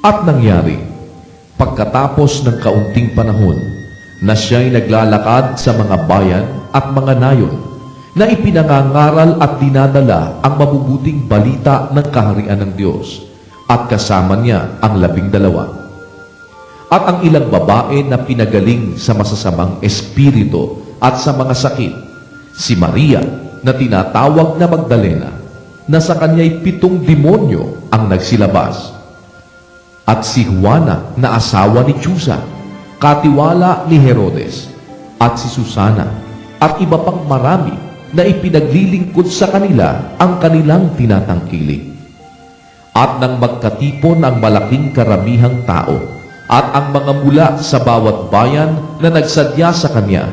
At nangyari, pagkatapos ng kaunting panahon, na siya'y naglalakad sa mga bayan at mga nayon, na ipinangangaral at dinadala ang mabubuting balita ng kaharian ng Diyos, at kasama niya ang 12. At ang ilang babae na pinagaling sa masasamang espiritu at sa mga sakit, si Maria na tinatawag na Magdalena, na sa kanya'y 7 demonyo ang nagsilabas, at si Juana na asawa ni Chuza, katiwala ni Herodes, at si Susana, at iba pang marami na ipinaglilingkod sa kanila ang kanilang tinatangkilik. At nang magkatipon ang malaking karamihang tao at ang mga mula sa bawat bayan na nagsadya sa kanya,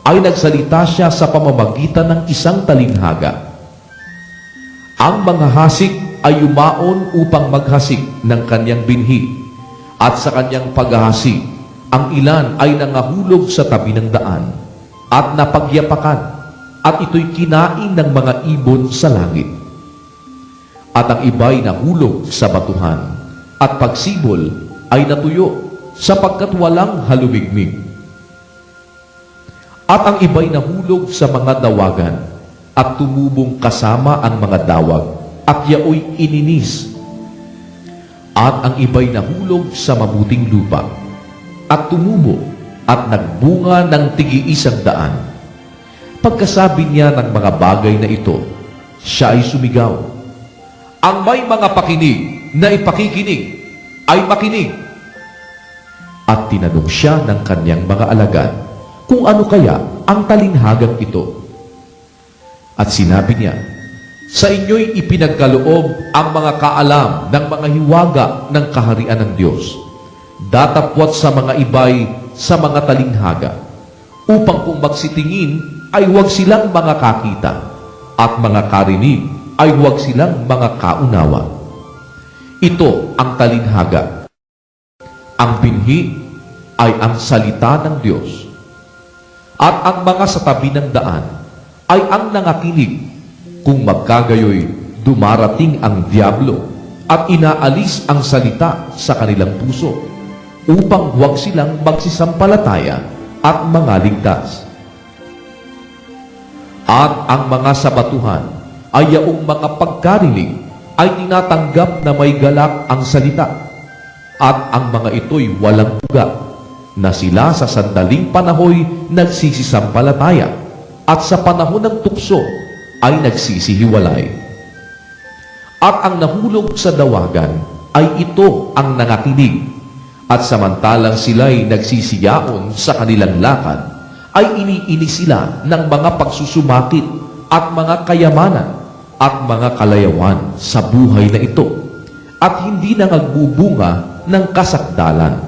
ay nagsalita siya sa pamamagitan ng isang talinghaga. Ang mga hasik ay yumaon upang maghasik ng kanyang binhi, at sa kanyang paghahasik, ang ilan ay nangahulog sa tabi ng daan at napagyapakan, at ito'y kinain ng mga ibon sa langit. At ang iba'y nahulog sa batuhan, at pagsibol ay natuyo sapagkat walang halumigmig. At ang iba'y nahulog sa mga dawagan, at tumubong kasama ang mga dawag, at yaoy ininis. At ang iba'y nahulog sa mabuting lupa, at tumubo, at nagbunga ng tig-100. Pagkasabi niya ng mga bagay na ito, siya ay sumigaw, "Ang may mga pakinig na ipakikinig ay makinig." At tinanong siya ng kanyang mga alagad kung ano kaya ang talinghagang ito. At sinabi niya, "Sa inyo'y ipinagkaloob ang mga kaalam ng mga hiwaga ng kaharian ng Diyos. Datapwat sa mga ibay sa mga talinghaga, upang kung magsitingin ay huwag silang mga kakita, at mga karinig ay huwag silang mga kaunawa." Ito ang talinghaga. Ang binhi ay ang salita ng Diyos. At ang mga sa tabi ng daan ay ang nangakinig. Kung magkagayoy, dumarating ang diablo at inaalis ang salita sa kanilang puso, upang huwag silang magsisampalataya at mga ligtas. At ang mga sa batuhan ay yaong mga pagkarinig ay tinatanggap na may galak ang salita, at ang mga ito'y walang ugat, na sila sa sandaling panahoy nagsisisampalataya, at sa panahon ng tukso ay nagsisihiwalay. At ang nahulog sa dawagan ay ito ang nangakinig, at samantalang sila'y nagsisiyaon sa kanilang lakad, ay iniini sila ng mga pagsusumakit at mga kayamanan at mga kalayawan sa buhay na ito, at hindi na nagbubunga ng kasakdalan.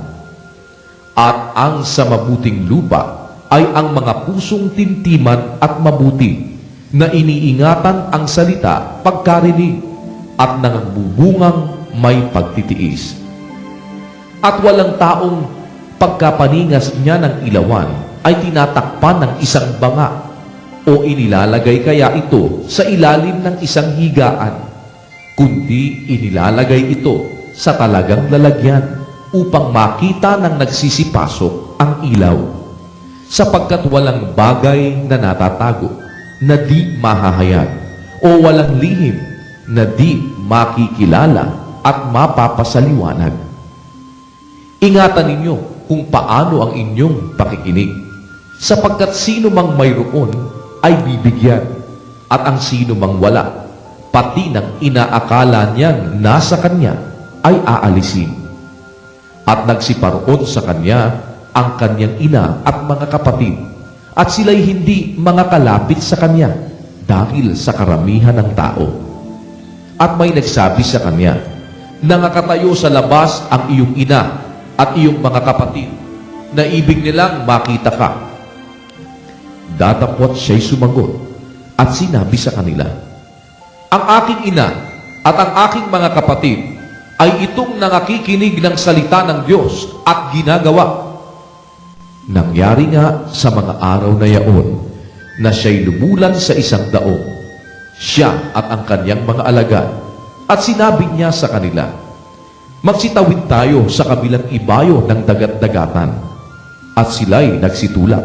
At ang sa mabuting lupa ay ang mga pusong tintiman at mabuti, na iniingatan ang salita pagkarinig, at nangagbubungang may pagtitiis. At walang taong pagkapaningas niya ng ilawan ay tinatakpan ng isang banga, o inilalagay kaya ito sa ilalim ng isang higaan, kundi inilalagay ito sa talagang lalagyan, upang makita ng nagsisipasok ang ilaw, sapagkat walang bagay na natatago na di mahahayag, o walang lihim na di makikilala at mapapasaliwanag. Ingatan ninyo kung paano ang inyong pakikinig, sapagkat sino mang mayroon ay bibigyan, at ang sino mang wala, pati ng inaakala niyang nasa kanya, ay aalisin. At nagsiparoon sa kanya ang kanyang ina at mga kapatid, at sila'y hindi mga kalapit sa kanya dahil sa karamihan ng tao. At may nagsabi sa kanya, "Nangakatayo sa labas ang iyong ina at iyong mga kapatid, na ibig nilang makita ka." Datapwat siya'y sumagot at sinabi sa kanila, "Ang aking ina at ang aking mga kapatid ay itong nangakikinig ng salita ng Diyos at ginagawa." Nangyari nga sa mga araw na yaon, na siya'y lumulan sa isang daong, siya at ang kanyang mga alagad, at sinabi niya sa kanila, Magsitawid tayo sa kabilang ibayo ng dagat-dagatan. At sila'y nagsitulak.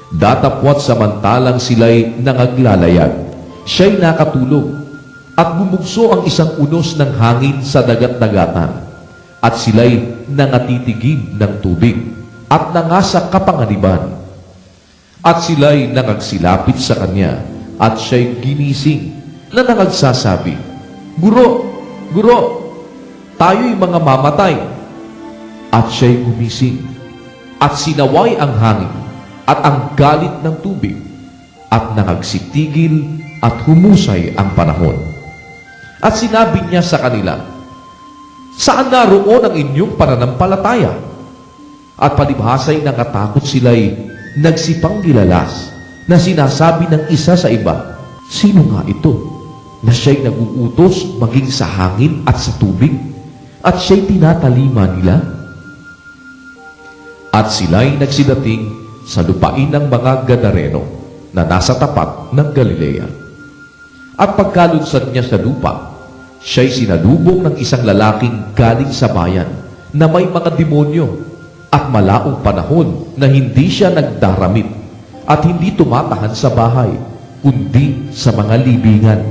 Datapwat samantalang sila'y nangaglalayag, siya'y nakatulog, at bumugso ang isang unos ng hangin sa dagat-dagatan, at sila'y nangatitigib ng tubig, at nangasa kapanganiban. At sila'y nangagsilapit sa kanya, at siya'y ginising, na nangagsasabi, Guro, Guro, tayo'y mga mamatay. At siya'y gumising, at sinaway ang hangin, at ang galit ng tubig, at nangagsitigil, at humusay ang panahon. At sinabi niya sa kanila, Saan naroon ang inyong pananampalataya? At palibhasa'y nangatakot sila'y nagsipang gilalas, na sinasabi ng isa sa iba, Sino nga ito, na siya'y naguutos maging sa hangin at sa tubig, at siya'y tinatalima nila? At sila'y nagsidating sa lupain ng mga Gadareno na nasa tapat ng Galilea. At pagkalunsad niya sa lupa, siya'y sinalubong ng isang lalaking galing sa bayan na may mga demonyo at malaong panahon na hindi siya nagdaramit at hindi tumatahan sa bahay, kundi sa mga libingan.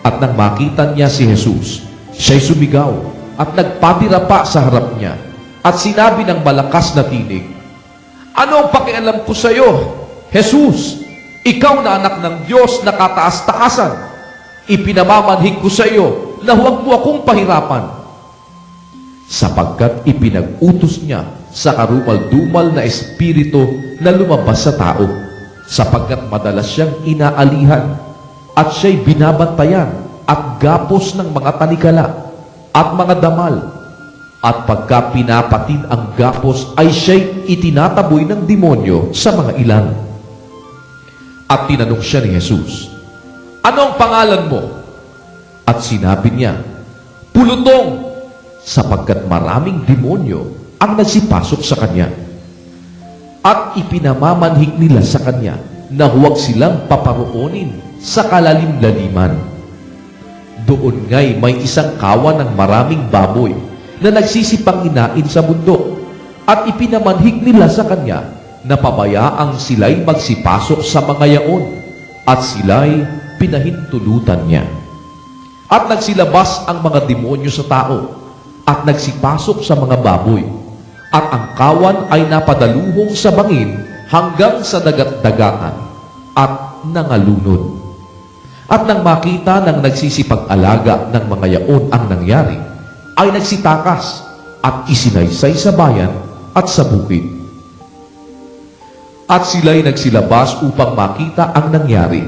At nang makita niya si Jesus, siya'y sumigaw at nagpatira pa sa harap niya at sinabi ng malakas na tinig, Ano ang pakialam ko sa iyo, Jesus? Ikaw na anak ng Diyos na kataas-taasan. Ipinamamanhig ko sa iyo na huwag mo akong pahirapan. Sapagkat ipinag-utos niya sa karumal-dumal na espiritu na lumabas sa tao, sapagkat madalas siyang inaalihan at siya'y binabantayan at gapos ng mga tanikala at mga damal. At pagka pinapatid ang gapos ay siya'y itinataboy ng demonyo sa mga ilang. At tinanong siya ni Jesus, Ano ang pangalan mo? At sinabi niya, Pulutong, sapagkat maraming demonyo ang nagsipasok sa kanya. At ipinamamanhik nila sa kanya na huwag silang paparoonin sa kalalim-laliman. Doon nga'y may isang kawan ng maraming baboy na nagsisipanginain sa bundok, at ipinamanhik nila sa kanya na pabayaang sila'y magsipasok sa mga yaon, at sila'y pinahintulutan niya. At nagsilabas ang mga demonyo sa tao, at nagsipasok sa mga baboy, at ang kawan ay napadaluhong sa bangin hanggang sa dagat-dagatan, at nangalunod. At nang makita ng nagsisipag-alaga ng mga yaon ang nangyari, ay nagsitakas at isinaysay sa bayan at sa bukid. At sila'y nagsilabas upang makita ang nangyari,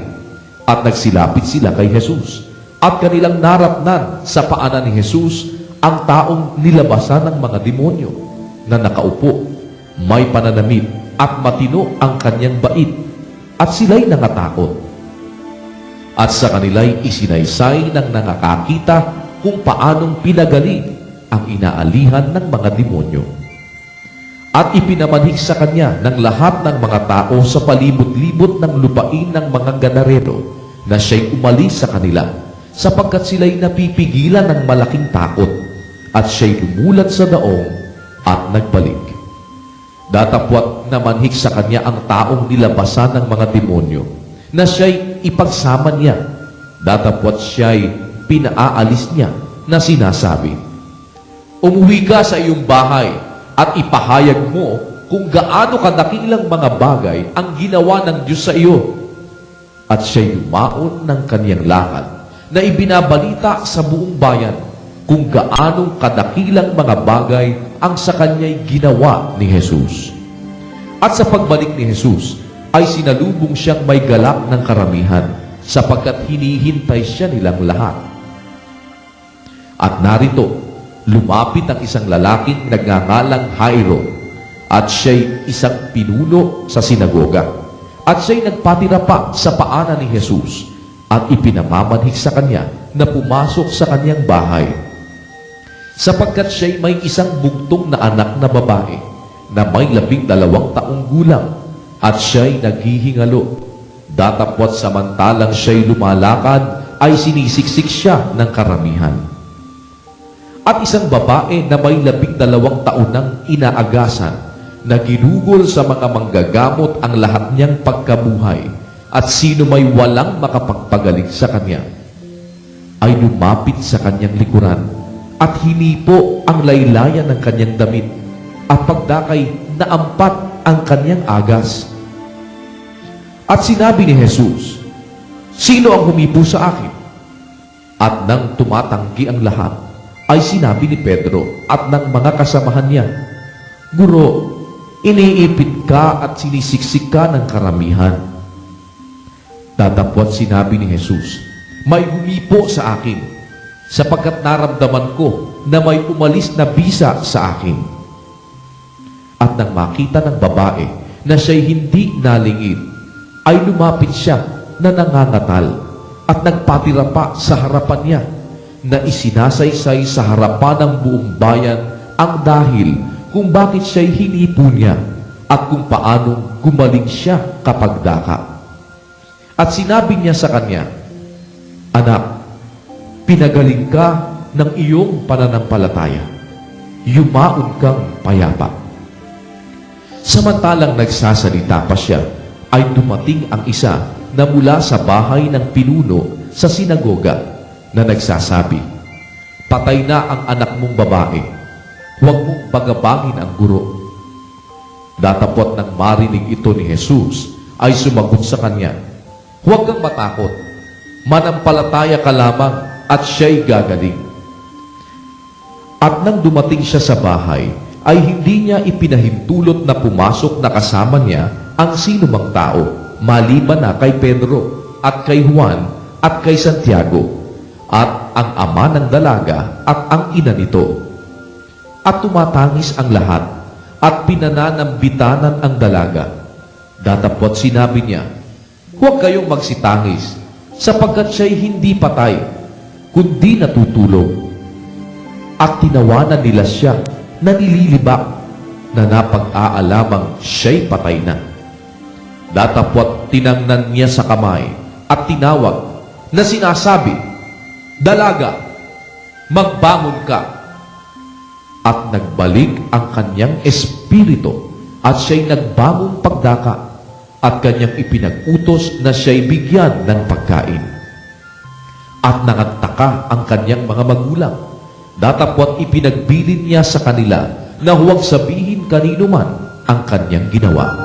at nagsilapit sila kay Jesus, at kanilang naratnan sa paanan ni Jesus ang taong nilabasan ng mga demonyo na nakaupo, may pananamit at matino ang kanyang bait, at sila'y nangatakot. At sa kanila'y isinaysay ng nangakakita kung paanong pinagaling ang inaalihan ng mga demonyo. At ipinamanhik sa kanya ng lahat ng mga tao sa palibot-libot ng lupain ng mga Gadareno na siya'y umalis sa kanila, sapagkat sila'y napipigilan ng malaking takot, at siya'y lumulat sa daong at nagbalik. Datapwat namanhik sa kanya ang taong nilabasan ng mga demonyo, na siya'y ipagsama niya. Datapwat siya'y pinaalis niya na sinasabi, Umuwi ka sa iyong bahay at ipahayag mo kung gaano kadakilang mga bagay ang ginawa ng Diyos sa iyo. At siya'y lumaon ng kaniyang lakad na ibinabalita sa buong bayan kung gaano kadakilang mga bagay ang sa kanya'y ginawa ni Jesus. At sa pagbalik ni Jesus, ay sinalubong siyang may galak ng karamihan, sapagkat hinihintay siya nilang lahat. At narito, lumapit ang isang lalaking nagngangalang Jairo, at siya'y isang pinuno sa sinagoga. At siya'y nagpatira pa sa paanan ni Jesus, at ipinamamanhik sa kanya na pumasok sa kanyang bahay. Sapagkat siya'y may isang bugtong na anak na babae, na may 12 taong gulang, at siya'y naghihingalo. Datapwat samantalang siya'y lumalakad, ay sinisiksik siya ng karamihan. at isang babae na may 12 taon nang inaagasan na ginugol sa mga manggagamot ang lahat niyang pagkabuhay at sino may walang makapagpagaling sa kanya, ay lumapit sa kanyang likuran at hinipo ang laylayan ng kanyang damit at pagdakay naampat ang kanyang agas. At sinabi ni Jesus, "Sino ang humipo sa akin?" At nang tumatanggi ang lahat, ay sinabi ni Pedro at ng mga kasamahan niya, "Guro, iniipit ka at sinisiksik ka ng karamihan." Tatapos sinabi ni Jesus, "May humipo sa akin, sapagkat naramdaman ko na may umalis na bisa sa akin." At nang makita ng babae na siya'y hindi nalingid, ay lumapit siya na nangangatal at nagpatira pa sa harapan niya, na isinasaysay sa harapan ng buong bayan ang dahil kung bakit siya'y hinipo niya at kung paanong gumaling siya kapag daka. At sinabi niya sa kanya, "Anak, pinagaling ka ng iyong pananampalataya. Yumaon kang payapa." Samantalang nagsasalita pa siya, ay dumating ang isa na mula sa bahay ng pinuno sa sinagoga na nagsasabi, "Patay na ang anak mong babae. Huwag mong bagabangin ang guro." Datapot nang marinig ito ni Jesus, ay sumagot sa kanya, "Huwag kang matakot. Manampalataya ka lamang at siya'y gagaling." At nang dumating siya sa bahay, ay hindi niya ipinahintulot na pumasok na kasama niya ang sinumang tao, maliban na kay Pedro at kay Juan at kay Santiago at ang ama ng dalaga at ang ina nito. At tumatangis ang lahat at pinananambitanan ang dalaga. Datapot sinabi niya, "Huwag kayong magsitangis, sapagkat siya'y hindi patay, kundi natutulog." At tinawanan nila siya na nililibak, na napag-aalamang siya'y patay na. Datapot tinangnan niya sa kamay at tinawag na sinasabi, "Dalaga, magbangon ka." At nagbalik ang kanyang espiritu at siya'y nagbangong pagdaka at kanyang ipinag-utos na siya'y bigyan ng pagkain. At nangagtaka ang kanyang mga magulang. Datapot ipinagbilin niya sa kanila na huwag sabihin kanino man ang kanyang ginawa.